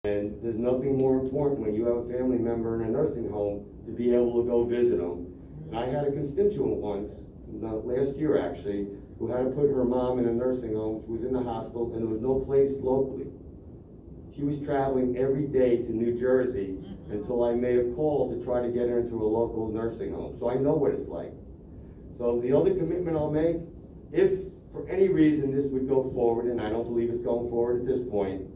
And there's nothing more important when you have a family member in a nursing home to be able to go visit them. And I had a constituent once, last year actually, who had to put her mom in a nursing home. She was in the hospital and there was no place locally. She was traveling every day to New Jersey until I made a call to try to get her into a local nursing home. So I know what it's like. So the other commitment I'll make, if for any reason this would go forward, and I don't believe it's going forward at this point,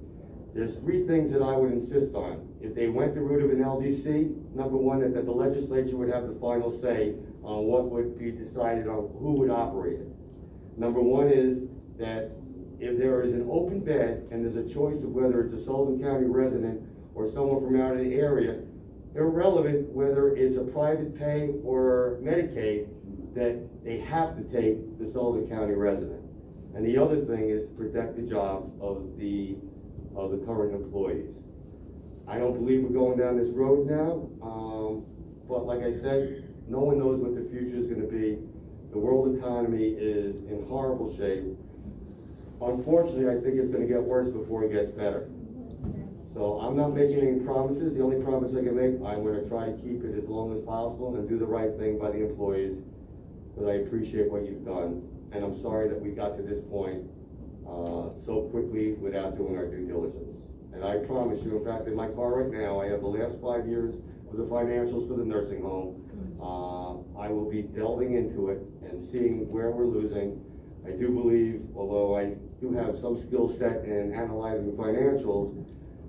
there's three things that I would insist on. If they went the route of an LDC, number one, that the legislature would have the final say on what would be decided on who would operate it. Number one is that if there is an open bed and there's a choice of whether it's a Sullivan County resident or someone from out of the area, irrelevant whether it's a private pay or Medicaid, that they have to take the Sullivan County resident. And the other thing is to protect the jobs of the current employees. I don't believe we're going down this road now, but like I said, no one knows what the future is going to be. The world economy is in horrible shape. Unfortunately, I think it's going to get worse before it gets better. So I'm not making any promises. The only promise I can make, I'm going to try to keep it as long as possible and do the right thing by the employees. But I appreciate what you've done, and I'm sorry that we got to this point so quickly without doing our due diligence. And I promise you, in fact, in my car right now, I have the last 5 years of the financials for the nursing home. I will be delving into it and seeing where we're losing. I do believe, although I do have some skill set in analyzing financials,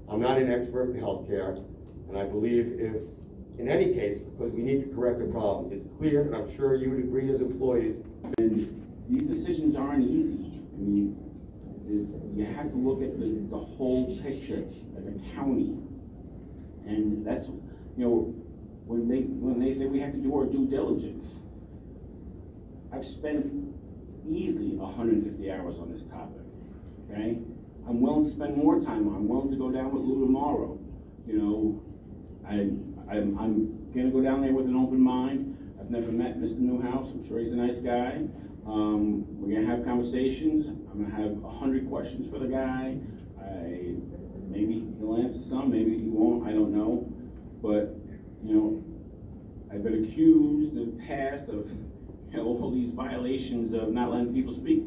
I'm not an expert in healthcare, and I believe if, in any case, because we need to correct the problem, it's clear, and I'm sure you would agree as employees. And these decisions aren't easy. I mean, you have to look at the whole picture as a county, and that's, you know, when they say we have to do our due diligence. I've spent easily 150 hours on this topic. Okay, I'm willing to spend more time on. I'm willing to go down with Lou tomorrow. You know, I'm gonna go down there with an open mind. I've never met Mr. Newhouse. I'm sure he's a nice guy. We're gonna have conversations. I'm gonna have 100 questions for the guy. Maybe he'll answer some, maybe he won't, I don't know. But, you know, I've been accused in the past of, you know, all these violations of not letting people speak,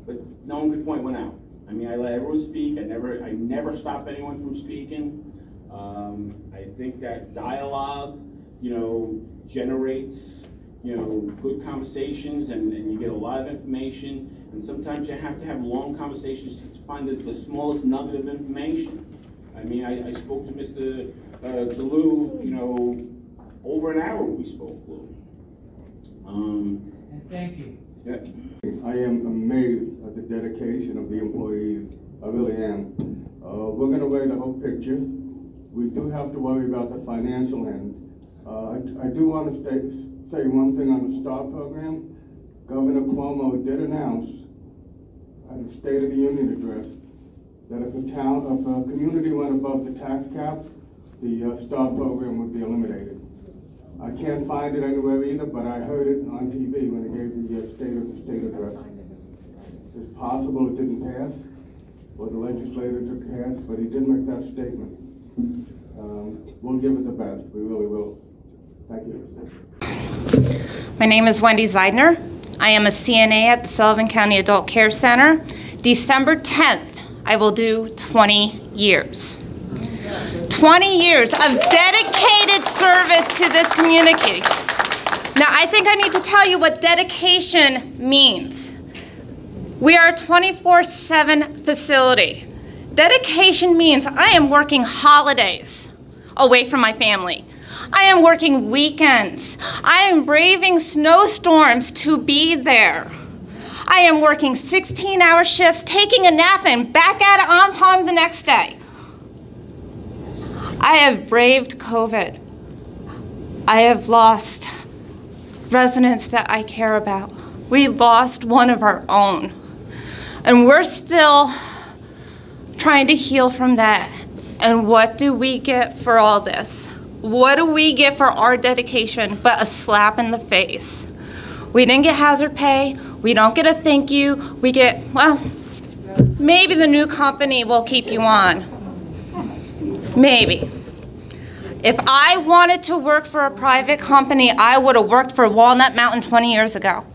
but no one could point one out. I mean, I let everyone speak. I never stop anyone from speaking. I think that dialogue, you know, generates, you know, good conversations, and you get a lot of information. And sometimes you have to have long conversations to find the smallest nugget of information. I mean, I spoke to Mr. To Lou, you know, over an hour we spoke, Lou. And thank you. Yeah. I am amazed at the dedication of the employees. I really am. We're going to weigh the whole picture. We do have to worry about the financial end. I do want to say one thing on the STAR program. Governor Cuomo did announce at the State of the Union address that if a community went above the tax cap, the STAR program would be eliminated. I can't find it anywhere either, but I heard it on TV when they gave the state address. It's possible it didn't pass, or the legislature took pass, but he did make that statement. We'll give it the best. We really will. Thank you. My name is Wendy Zeidner. I am a CNA at the Sullivan County Adult Care Center. December 10th, I will do 20 years. 20 years of dedicated service to this community. Now, I think I need to tell you what dedication means. We are a 24/7 facility. Dedication means I am working holidays away from my family. I am working weekends. I am braving snowstorms to be there. I am working 16-hour shifts, taking a nap, and back at it on time the next day. I have braved COVID. I have lost residents that I care about. We lost one of our own. And we're still trying to heal from that. And what do we get for all this? What do we get for our dedication but a slap in the face? We didn't get hazard pay. We don't get a thank you. We get, well, maybe the new company will keep you on. Maybe. If I wanted to work for a private company, I would have worked for Walnut Mountain 20 years ago.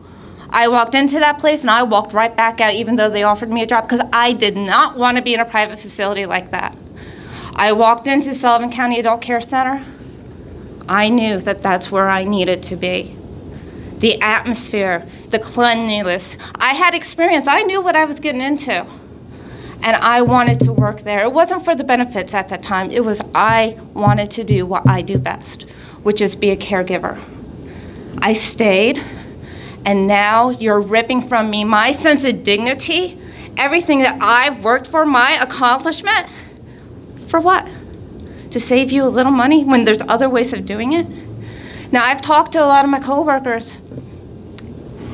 I walked into that place and I walked right back out even though they offered me a job because I did not want to be in a private facility like that. I walked into Sullivan County Adult Care Center. I knew that that's where I needed to be. The atmosphere, the cleanliness. I had experience. I knew what I was getting into. And I wanted to work there. It wasn't for the benefits at that time. It was I wanted to do what I do best, which is be a caregiver. I stayed, and now you're ripping from me my sense of dignity, everything that I've worked for, my accomplishment. For what? To save you a little money when there's other ways of doing it? Now, I've talked to a lot of my coworkers,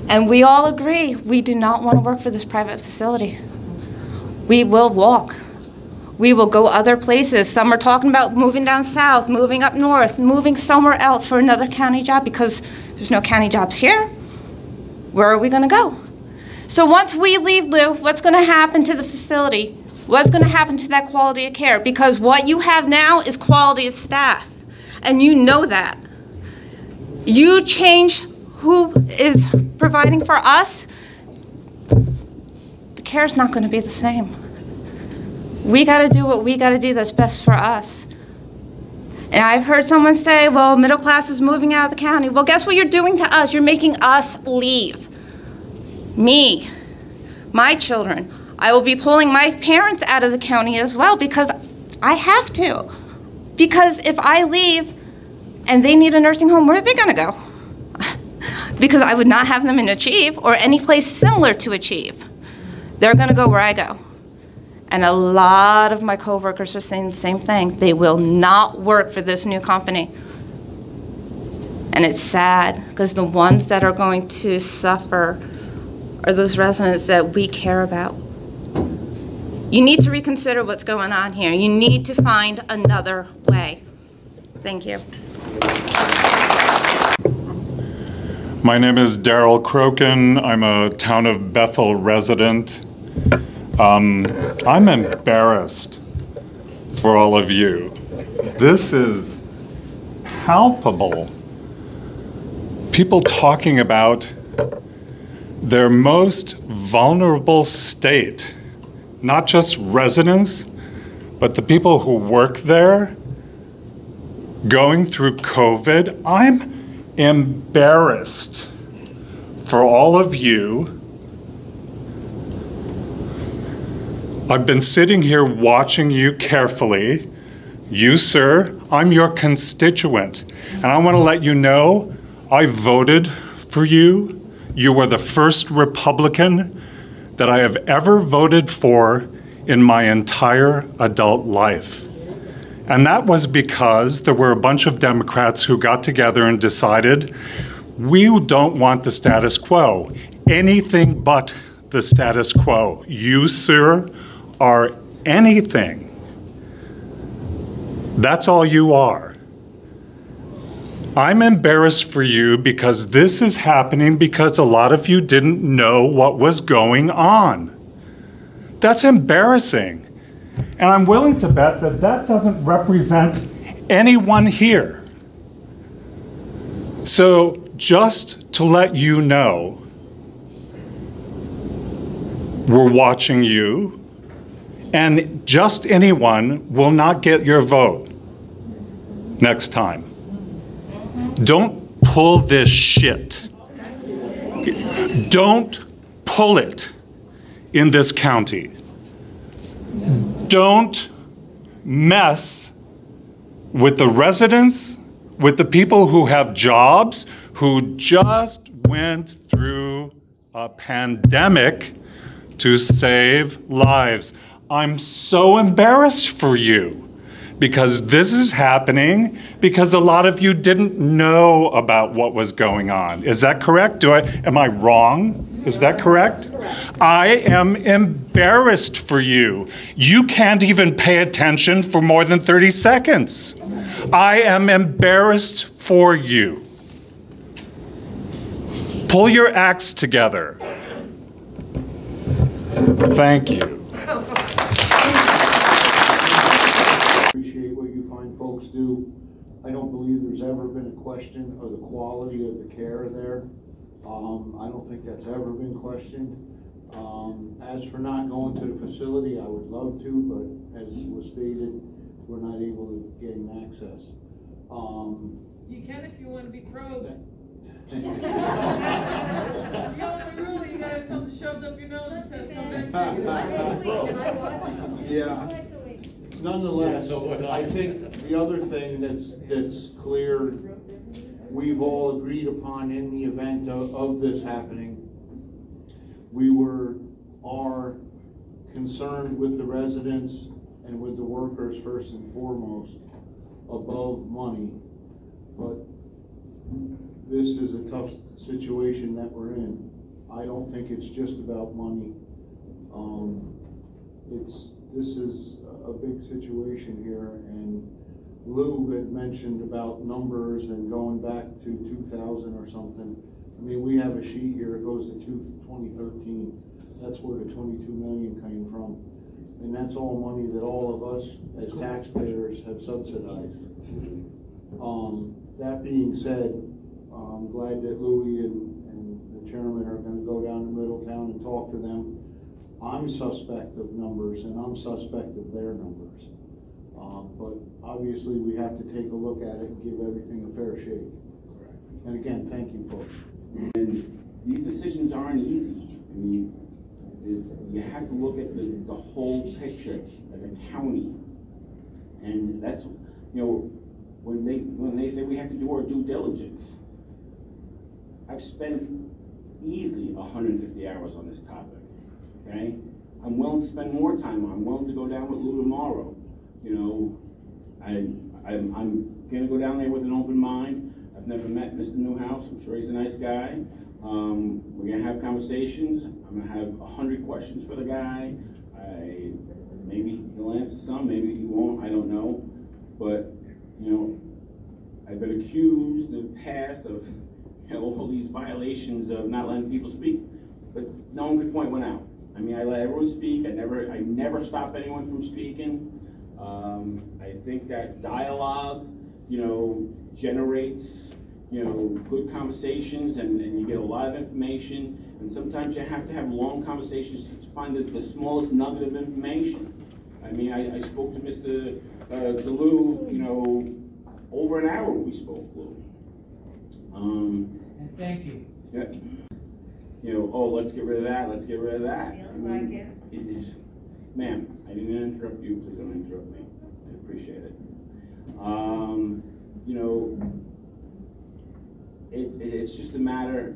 and we all agree we do not want to work for this private facility. We will walk. We will go other places. Some are talking about moving down south, moving up north, moving somewhere else for another county job because there's no county jobs here. Where are we going to go? So once we leave, Lou, what's going to happen to the facility? What's going to happen to that quality of care? Because what you have now is quality of staff, and you know that. You change who is providing for us, the care is not going to be the same. We got to do what we got to do that's best for us. And I've heard someone say, well, middle class is moving out of the county. Well, guess what you're doing to us? You're making us leave. Me, my children. I will be pulling my parents out of the county as well because I have to. Because if I leave and they need a nursing home, where are they going to go? Because I would not have them in Achieve or any place similar to Achieve. They're going to go where I go. And a lot of my coworkers are saying the same thing. They will not work for this new company. And it's sad because the ones that are going to suffer are those residents that we care about. You need to reconsider what's going on here. You need to find another way. Thank you. My name is Daryl Crokin. I'm a town of Bethel resident. I'm embarrassed for all of you. This is palpable. People talking about their most vulnerable state, not just residents, but the people who work there going through COVID. I'm embarrassed for all of you. I've been sitting here watching you carefully. You, sir, I'm your constituent. And I want to let you know, I voted for you. You were the first Republican that I have ever voted for in my entire adult life. And that was because there were a bunch of Democrats who got together and decided, we don't want the status quo, anything but the status quo. You, sir, are anything. That's all you are. I'm embarrassed for you because this is happening because a lot of you didn't know what was going on. That's embarrassing. And I'm willing to bet that that doesn't represent anyone here. So just to let you know, we're watching you, and just anyone will not get your vote next time. Don't pull this shit. Don't pull it in this county. Don't mess with the residents, with the people who have jobs, who just went through a pandemic to save lives. I'm so embarrassed for you because this is happening because a lot of you didn't know about what was going on. Is that correct? Am I wrong? Is that correct? I am embarrassed for you. You can't even pay attention for more than 30 seconds. I am embarrassed for you. Pull your acts together. Thank you. Appreciate what ever been a question of the quality of the care there. I don't think that's ever been questioned. As for not going to the facility, I would love to, but as was stated, we're not able to gain access. You can if you want to be probed. That's the only rule. You gotta have something shoved up your nose and says, come back. Yeah. Nonetheless, I think the other thing that's clear, we've all agreed upon in the event of this happening, we are concerned with the residents and with the workers first and foremost, above money. But this is a tough situation that we're in. I don't think it's just about money. This is a big situation here, and Lou had mentioned about numbers and going back to 2000 or something. I mean, we have a sheet here, it goes to 2013. That's where the 22 million came from. And that's all money that all of us as taxpayers have subsidized. That being said, I'm glad that Louis and the chairman are going to go down to Middletown and talk to them. I'm suspect of numbers, and I'm suspect of their numbers. But obviously we have to take a look at it and give everything a fair shake. And again, thank you, folks. And these decisions aren't easy. I mean, you have to look at the whole picture as a county. And that's, you know, when they say we have to do our due diligence, I've spent easily 150 hours on this topic, okay? I'm willing to spend more time on it. I'm willing to go down with Lou tomorrow. You know, I'm gonna go down there with an open mind. I've never met Mr. Newhouse. I'm sure he's a nice guy. We're gonna have conversations. I'm gonna have 100 questions for the guy. Maybe he'll answer some, maybe he won't, I don't know. But, you know, I've been accused in the past of, you know, all these violations of not letting people speak, but no one could point one out. I mean, I let everyone speak. I never stop anyone from speaking. I think that dialogue, you know, generates, you know, good conversations, and you get a lot of information. And sometimes you have to have long conversations to find the smallest nugget of information. I mean, I spoke to Mr. Lou, you know, over an hour we spoke, Lou. And thank you. Yeah. You know, oh, let's get rid of that, let's get rid of that. Feels like it. Ma'am, I didn't interrupt you, please don't interrupt me. I appreciate it. You know, it's just a matter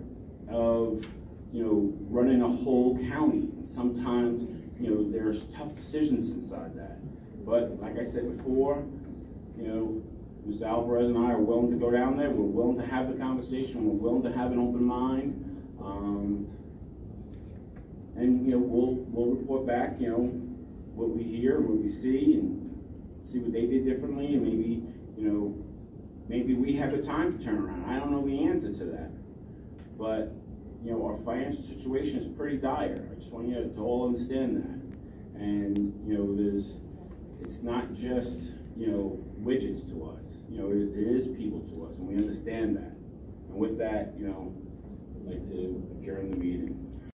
of, you know, running a whole county. And sometimes, you know, there's tough decisions inside that. But like I said before, you know, Mr. Alvarez and I are willing to go down there. We're willing to have the conversation. We're willing to have an open mind. And, you know, we'll report back, you know, what we hear, what we see, and see what they did differently, and maybe, you know, maybe we have the time to turn around. I don't know the answer to that. But, you know, our financial situation is pretty dire. I just want you to all understand that. And, you know, it's not just, you know, widgets to us. You know, it is people to us, and we understand that. And with that, you know, I'd like to adjourn the meeting.